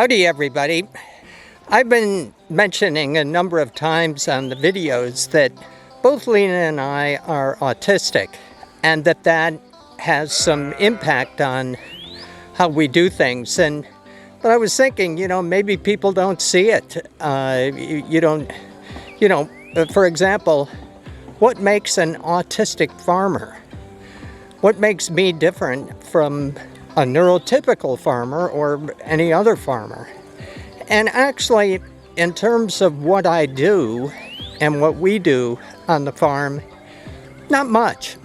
Howdy everybody. I've been mentioning a number of times on the videos that both Lena and I are autistic and that has some impact on how we do things. But I was thinking, maybe people don't see it. For example, what makes an autistic farmer? What makes me different from a neurotypical farmer or any other farmer? And actually, in terms of what I do and what we do on the farm, not much,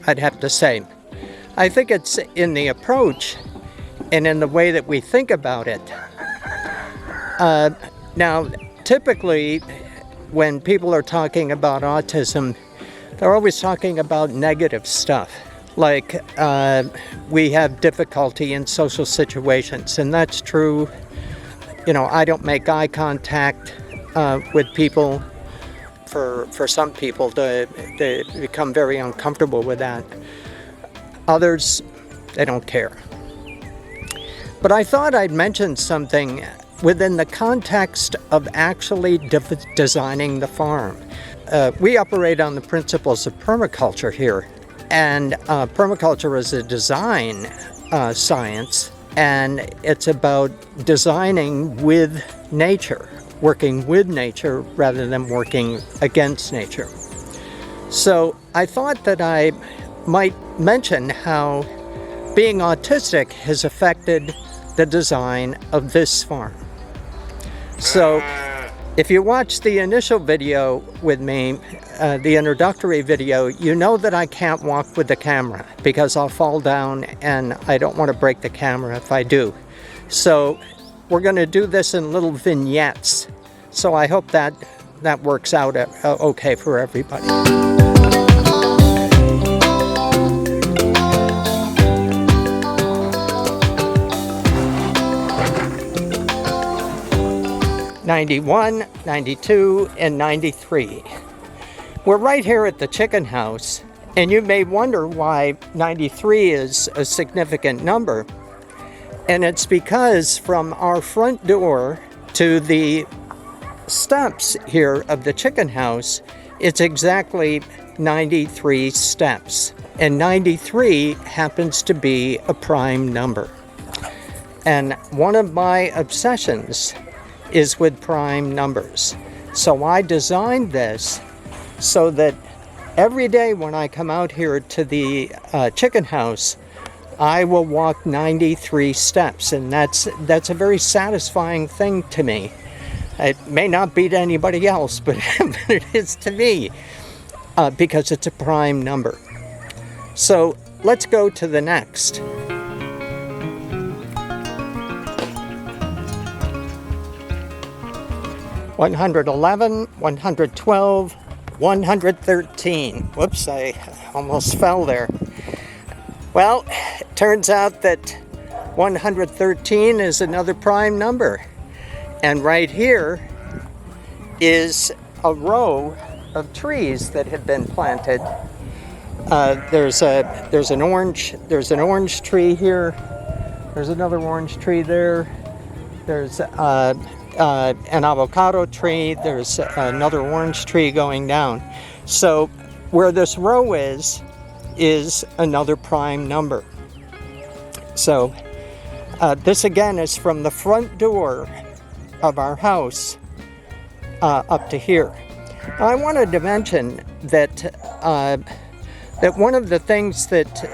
I'd have to say. I think it's in the approach and in the way that we think about it. Now, typically, when people are talking about autism, they're always talking about negative stuff. Like, we have difficulty in social situations, and that's true. I don't make eye contact with people. For some people, they become very uncomfortable with that. Others, they don't care. But I thought I'd mention something within the context of actually designing the farm. We operate on the principles of permaculture here. And permaculture is a design science, and it's about designing with nature, working with nature rather than working against nature. So I thought that I might mention how being autistic has affected the design of this farm. So if you watch the initial video with me, the introductory video, you know that I can't walk with the camera because I'll fall down and I don't want to break the camera if I do. So we're going to do this in little vignettes. So I hope that works out okay for everybody. '91, '92, and '93. We're right here at the chicken house, and you may wonder why 93 is a significant number. And it's because from our front door to the steps here of the chicken house, it's exactly 93 steps. And 93 happens to be a prime number. And one of my obsessions is with prime numbers. So I designed this so that every day when I come out here to the chicken house, I will walk 93 steps, and that's a very satisfying thing to me. It may not be to anybody else, but it is to me because it's a prime number. So let's go to the next. $111, $112, $113. Whoops, I almost fell there. Well, it turns out that 113 is another prime number. And right here is a row of trees that have been planted. There's an orange tree here. There's another orange tree there. There's an avocado tree. There's another orange tree going down. So where this row is another prime number. So this again is from the front door of our house up to here. Now, I wanted to mention that one of the things that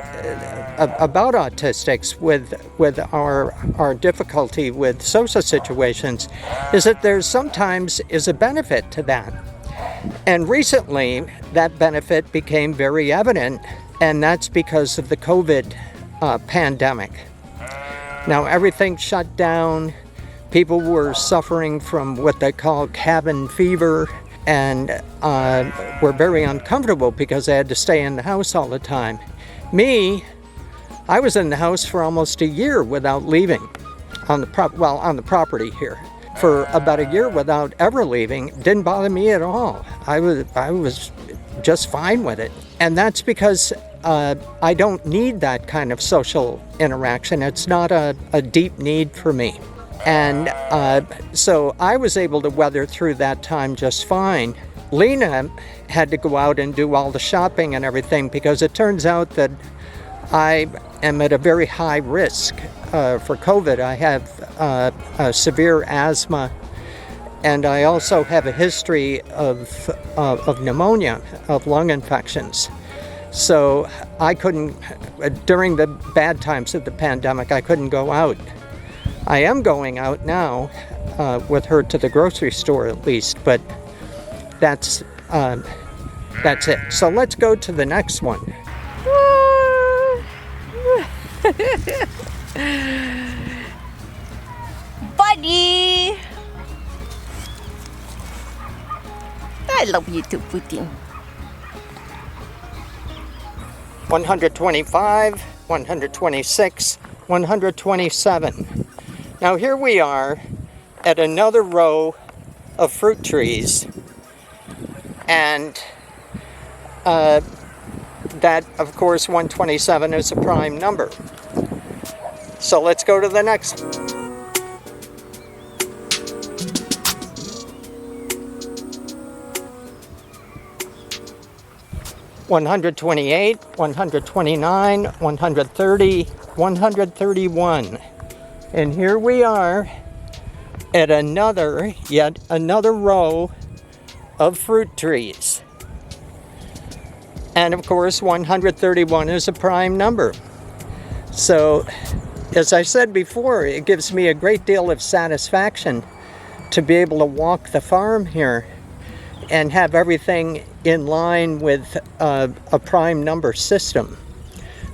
about autistics with our difficulty with social situations is that there sometimes is a benefit to that. And recently that benefit became very evident, and that's because of the COVID pandemic. Now everything shut down. People were suffering from what they call cabin fever, and were very uncomfortable because they had to stay in the house all the time. Me, I was in the house for almost a year without leaving on the property here. For about a year without ever leaving. Didn't bother me at all. I was just fine with it. And that's because I don't need that kind of social interaction. It's not a deep need for me. And so I was able to weather through that time just fine. Lena had to go out and do all the shopping and everything because it turns out that I am at a very high risk for COVID. I have severe asthma, and I also have a history of pneumonia, of lung infections. So I couldn't, during the bad times of the pandemic, I couldn't go out. I am going out now with her to the grocery store at least, but that's it. So let's go to the next one. Buddy! I love you too, Putin. 125, 126, 127. Now here we are at another row of fruit trees, and that, of course, 127 is a prime number. So let's go to the next one. 128, 129, 130, 131. And here we are at yet another row of fruit trees. And of course, 131 is a prime number. So, as I said before, it gives me a great deal of satisfaction to be able to walk the farm here and have everything in line with a prime number system.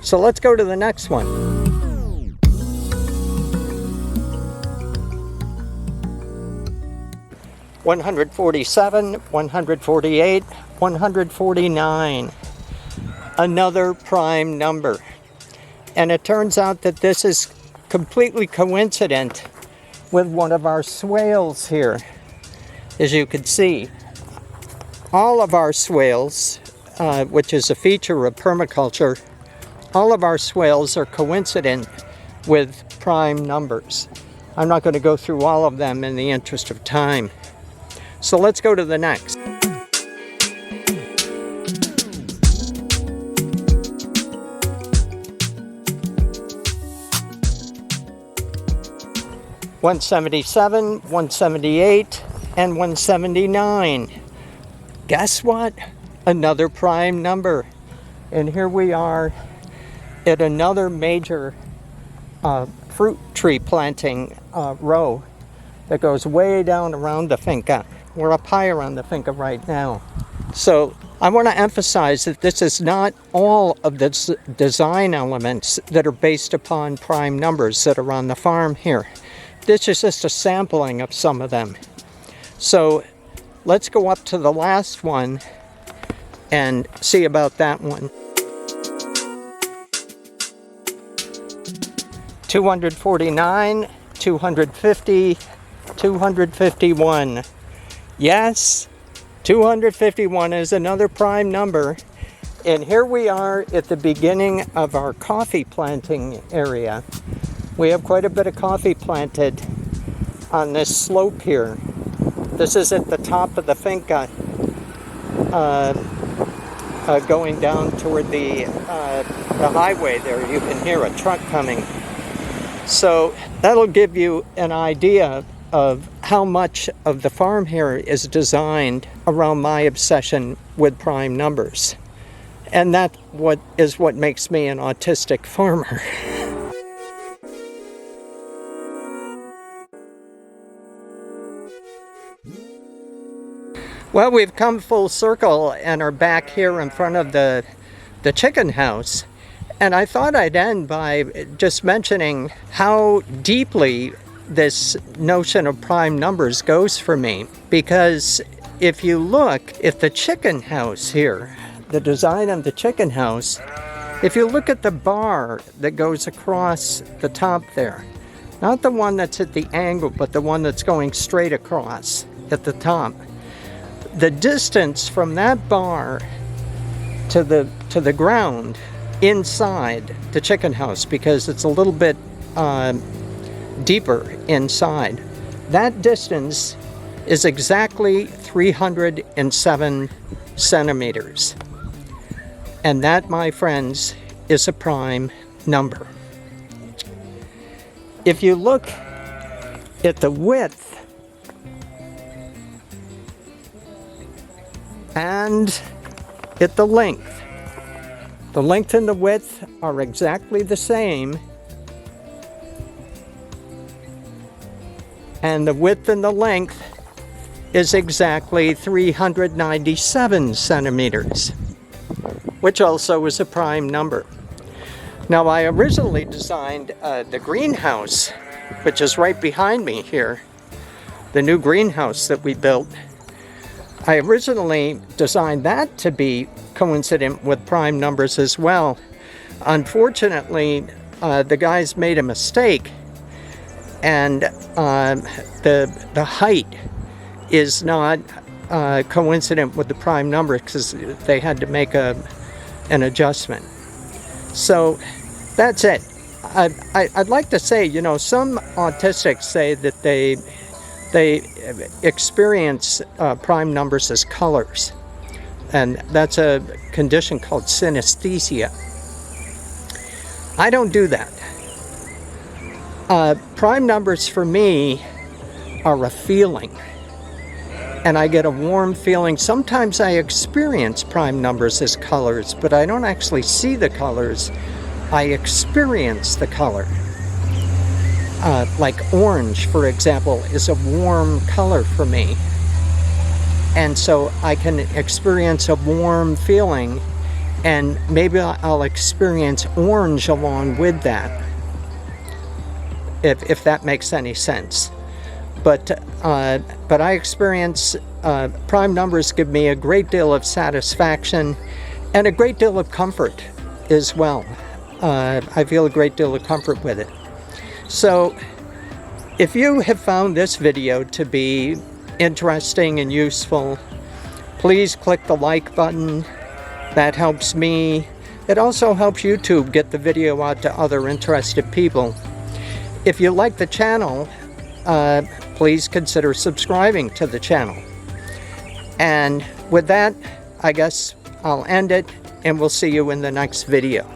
So let's go to the next one. 147, 148, 149. Another prime number. And it turns out that this is completely coincident with one of our swales here. As you can see, all of our swales, which is a feature of permaculture, all of our swales are coincident with prime numbers. I'm not going to go through all of them in the interest of time. So let's go to the next. $177, $178, and $179. Guess what? Another prime number. And here we are at another major fruit tree planting row that goes way down around the finca. We're up higher on the finca right now. So I want to emphasize that this is not all of the design elements that are based upon prime numbers that are on the farm here. This is just a sampling of some of them. So let's go up to the last one and see about that one. 249, 250, 251. Yes, 251 is another prime number. And here we are at the beginning of our coffee planting area. We have quite a bit of coffee planted on this slope here. This is at the top of the finca, going down toward the highway there. You can hear a truck coming. So that'll give you an idea of how much of the farm here is designed around my obsession with prime numbers. And that is what makes me an autistic farmer. Well, we've come full circle and are back here in front of the chicken house. And I thought I'd end by just mentioning how deeply this notion of prime numbers goes for me. Because if you look at the chicken house here, the design of the chicken house, if you look at the bar that goes across the top there, not the one that's at the angle, but the one that's going straight across at the top, the distance from that bar to the ground inside the chicken house, because it's a little bit deeper inside. That distance is exactly 307 centimeters. And that, my friends, is a prime number. If you look at the width and at the length and the width are exactly the same, and the width and the length is exactly 397 centimeters, which also is a prime number. Now, I originally designed the greenhouse, which is right behind me here, the new greenhouse that we built. I originally designed that to be coincident with prime numbers as well. Unfortunately, the guys made a mistake, and the height is not coincident with the prime number because they had to make an adjustment. So that's it. I'd like to say, you know, some autistics say that they experience prime numbers as colors, and that's a condition called synesthesia. I don't do that. Prime numbers for me are a feeling, and I get a warm feeling. Sometimes I experience prime numbers as colors, but I don't actually see the colors. I experience the color. Like orange, for example, is a warm color for me. And so I can experience a warm feeling, and maybe I'll experience orange along with that, if that makes any sense. But I experience prime numbers give me a great deal of satisfaction and a great deal of comfort as well. I feel a great deal of comfort with it. So if you have found this video to be interesting and useful, please click the like button. That helps me. It also helps YouTube get the video out to other interested people. If you like the channel, please consider subscribing to the channel. And with that, I guess I'll end it, and we'll see you in the next video.